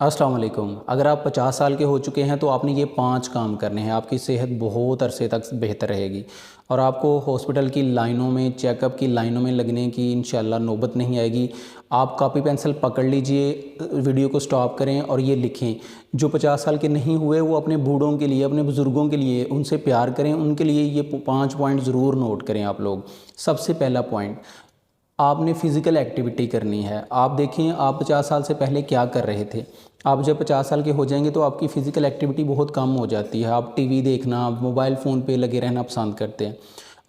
अस्सलाम वालेकुम। अगर आप 50 साल के हो चुके हैं तो आपने ये 5 काम करने हैं, आपकी सेहत बहुत अरसे तक बेहतर रहेगी और आपको हॉस्पिटल की लाइनों में, चेकअप की लाइनों में लगने की इंशाल्लाह नौबत नहीं आएगी। आप कॉपी पेंसिल पकड़ लीजिए, वीडियो को स्टॉप करें और ये लिखें। जो 50 साल के नहीं हुए वो अपने बूढ़ों के लिए, अपने बुज़ुर्गों के लिए, उनसे प्यार करें, उनके लिए ये 5 पॉइंट ज़रूर नोट करें आप लोग। सबसे पहला पॉइंट, आपने फ़िज़िकल एक्टिविटी करनी है। आप देखें, आप 50 साल से पहले क्या कर रहे थे। आप जब 50 साल के हो जाएंगे तो आपकी फ़िज़िकल एक्टिविटी बहुत कम हो जाती है। आप टीवी देखना, मोबाइल फ़ोन पे लगे रहना पसंद करते हैं।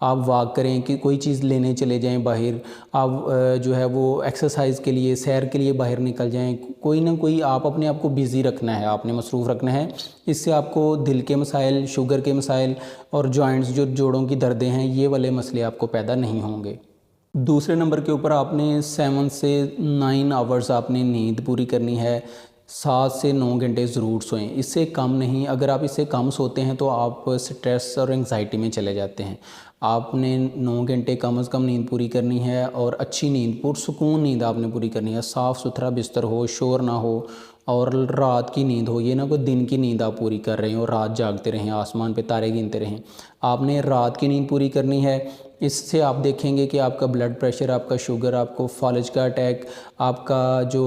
आप वॉक करें, कि कोई चीज़ लेने चले जाएं बाहर। आप जो है वो एक्सरसाइज के लिए, सैर के लिए बाहर निकल जाएं। कोई ना कोई आप अपने आप को बिज़ी रखना है, आपने मसरूफ़ रखना है। इससे आपको दिल के मसाइल, शुगर के मसाइल और जॉइंट्स, जो जोड़ों की दर्दें हैं, ये वाले मसले आपको पैदा नहीं होंगे। दूसरे नंबर के ऊपर आपने 7 से 9 आवर्स आपने नींद पूरी करनी है। 7 से 9 घंटे ज़रूर सोएं, इससे कम नहीं। अगर आप इससे कम सोते हैं तो आप स्ट्रेस और एंग्जाइटी में चले जाते हैं। आपने 9 घंटे कम से कम नींद पूरी करनी है और अच्छी नींद, पुरसुकून नींद आपने पूरी करनी है। साफ़ सुथरा बिस्तर हो, शोर ना हो और रात की नींद हो। ये ना कोई दिन की नींद आप पूरी कर रहे हैं और रात जागते रहें, आसमान पे तारे गिनते रहें। आपने रात की नींद पूरी करनी है। इससे आप देखेंगे कि आपका ब्लड प्रेशर, आपका शुगर, आपको फालज का अटैक, आपका जो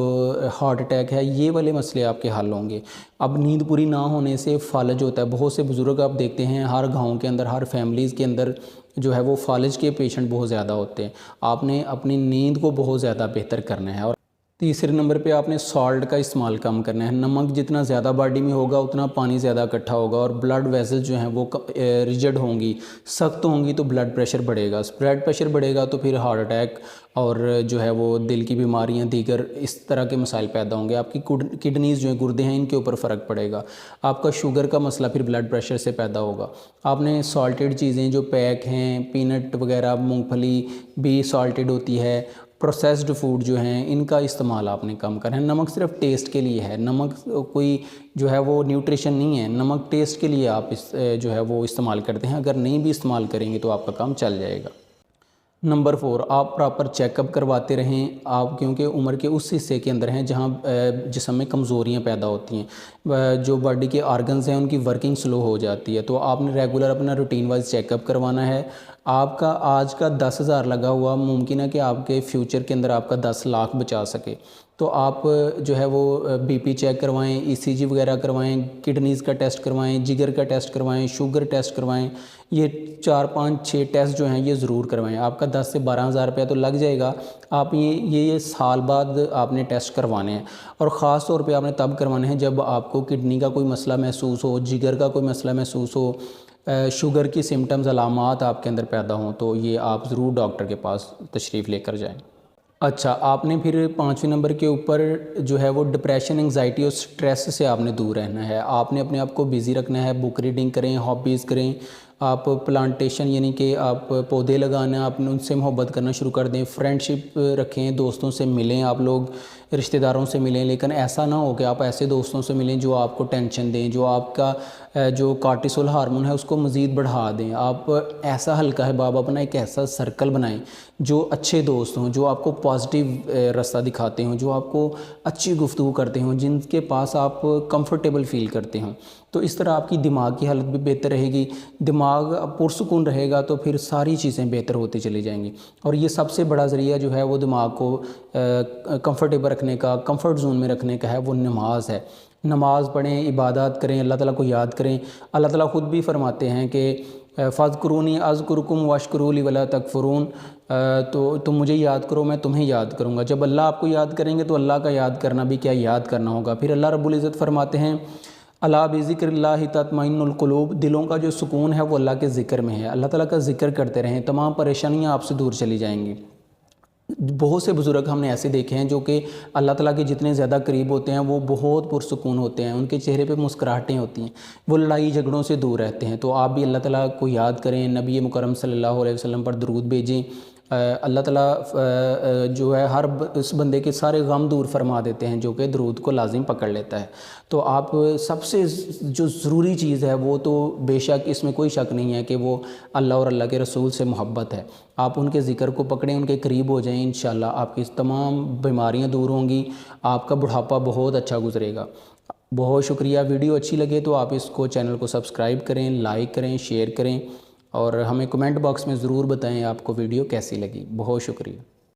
हार्ट अटैक है, ये वाले मसले आपके हल होंगे। अब नींद पूरी ना होने से फालज होता है। बहुत से बुज़ुर्ग आप देखते हैं हर गांव के अंदर, हर फैमिलीज़ के अंदर जो है वो फालज के पेशेंट बहुत ज़्यादा होते हैं। आपने अपनी नींद को बहुत ज़्यादा बेहतर करना है। और तीसरे नंबर पे आपने सॉल्ट का इस्तेमाल कम करना है। नमक जितना ज़्यादा बॉडी में होगा उतना पानी ज़्यादा इकट्ठा होगा और ब्लड वेसल जो हैं वो रिजिड होंगी, सख्त होंगी, तो ब्लड प्रेशर बढ़ेगा। ब्लड प्रेशर बढ़ेगा तो फिर हार्ट अटैक और जो है वो दिल की बीमारियां, दीगर इस तरह के मसाइल पैदा होंगे। आपकी किडनीज़ जो है, गुर्दे हैं, इनके ऊपर फ़र्क पड़ेगा। आपका शुगर का मसला फिर ब्लड प्रेशर से पैदा होगा। आपने सॉल्टेड चीज़ें जो पैक हैं, पीनट वगैरह, मूंगफली भी सॉल्टेड होती है, प्रोसेस्ड फूड जो हैं, इनका इस्तेमाल आपने कम करना है। नमक सिर्फ टेस्ट के लिए है, नमक कोई जो है वो न्यूट्रिशन नहीं है। नमक टेस्ट के लिए आप जो है वो इस्तेमाल करते हैं। अगर नहीं भी इस्तेमाल करेंगे तो आपका काम चल जाएगा। नंबर 4, आप प्रॉपर चेकअप करवाते रहें। आप क्योंकि उम्र के उस हिस्से के अंदर हैं जहां जिस्म में कमज़ोरियां पैदा होती हैं, जो बॉडी के आर्गन्स हैं उनकी वर्किंग स्लो हो जाती है। तो आपने रेगुलर अपना रूटीन वाइज चेकअप करवाना है। आपका आज का 10,000 लगा हुआ मुमकिन है कि आपके फ्यूचर के अंदर आपका 10 लाख बचा सके। तो आप जो है वो बीपी चेक करवाएं, ईसीजी वगैरह करवाएं, किडनीज़ का टेस्ट करवाएं, जिगर का टेस्ट करवाएं, शुगर टेस्ट करवाएं। ये 4, 5, 6 टेस्ट जो हैं ये ज़रूर करवाएं। आपका 10 से 12,000 रुपया तो लग जाएगा। आप ये साल बाद आपने टेस्ट करवाने हैं और ख़ास तौर पे आपने तब करवाने हैं जब आपको किडनी का कोई मसला महसूस हो, जिगर का कोई मसला महसूस हो, शुगर की सिम्टम्स, अलामात आपके अंदर पैदा हों, तो ये आप ज़रूर डॉक्टर के पास तशरीफ़ लेकर जाएं। अच्छा, आपने फिर 5वें नंबर के ऊपर जो है वो डिप्रेशन, एंग्जाइटी और स्ट्रेस से आपने दूर रहना है। आपने अपने आप को बिज़ी रखना है। बुक रीडिंग करें, हॉबीज़ करें। आप प्लांटेशन यानी कि आप पौधे लगाना, आप उनसे मोहब्बत करना शुरू कर दें। फ्रेंडशिप रखें, दोस्तों से मिलें, आप लोग रिश्तेदारों से मिलें, लेकिन ऐसा ना हो कि आप ऐसे दोस्तों से मिलें जो आपको टेंशन दें, जो आपका जो कार्टिसोल हार्मोन है उसको मज़ीद बढ़ा दें। आप ऐसा हल्का है बाबा अपना एक ऐसा सर्कल बनाएं जो अच्छे दोस्त हों, जो आपको पॉजिटिव रास्ता दिखाते हों, जो आपको अच्छी गुफ्तगू करते हों, जिनके पास आप कंफर्टेबल फ़ील करते हों। तो इस तरह आपकी दिमाग की हालत भी बेहतर रहेगी। दिमाग पुरसुकून रहेगा तो फिर सारी चीज़ें बेहतर होती चली जाएंगी। और ये सबसे बड़ा ज़रिया जो है वो दिमाग को कंफर्टेबल रखने का, कंफर्ट जोन में रखने का है, वो नमाज है। नमाज़ पढ़ें, इबादत करें, अल्लाह ताला को याद करें। अल्लाह ताला ख़ुद भी फरमाते हैं कि फ़ज़्कुरूनी अज़्कुरुकुम वश्कुरूली वला तकफ़ुरून। तो तुम मुझे याद करो, मैं तुम्हें याद करूँगा। जब अल्लाह आपको याद करेंगे तो अल्लाह का याद करना भी क्या याद करना होगा। फिर अल्लाह रब्बुल इज़्ज़त फरमाते हैं, अला बिज़िक्रिल्लाहि तत्मइन्नुल क़ुलूब। दिलों का जो सुकून है वो अल्लाह के ज़िक्र में है। अल्लाह ताला का ज़िक्र करते रहें, तमाम परेशानियाँ आपसे दूर चली जाएंगी। बहुत से बुज़ुर्ग हमने ऐसे देखे हैं जो कि अल्लाह ताला के जितने ज़्यादा करीब होते हैं वो बहुत पुरसुकून होते हैं, उनके चेहरे पे मुस्कुराहटें होती हैं, वो लड़ाई झगड़ों से दूर रहते हैं। तो आप भी अल्लाह ताला को याद करें, नबी मुकर्रम सल्लल्लाहु अलैहि वसल्लम पर दरूद भेजें اللہ تعالیٰ جو ہے ہر اس بندے کے سارے غم دور فرما دیتے ہیں جو کہ درود کو لازم پکڑ لیتا ہے۔ تو آپ سب سے جو ضروری چیز ہے وہ تو بے شک اس میں کوئی شک نہیں ہے کہ وہ اللہ اور اللہ کے رسول سے محبت ہے۔ آپ ان کے ذکر کو پکڑیں، ان کے قریب ہو جائیں، انشاءاللہ آپ کی تمام بیماریاں دور ہوں گی، آپ کا بڑھاپا بہت اچھا گزرے گا۔ بہت شکریہ۔ ویڈیو اچھی لگے تو آپ اس کو چینل کو سبسکرائب کریں، لائک کریں، شیئر کریں، اور ہمیں کمنٹ باکس میں ضرور بتائیں آپ کو ویڈیو کیسی لگی۔ بہت شکریہ۔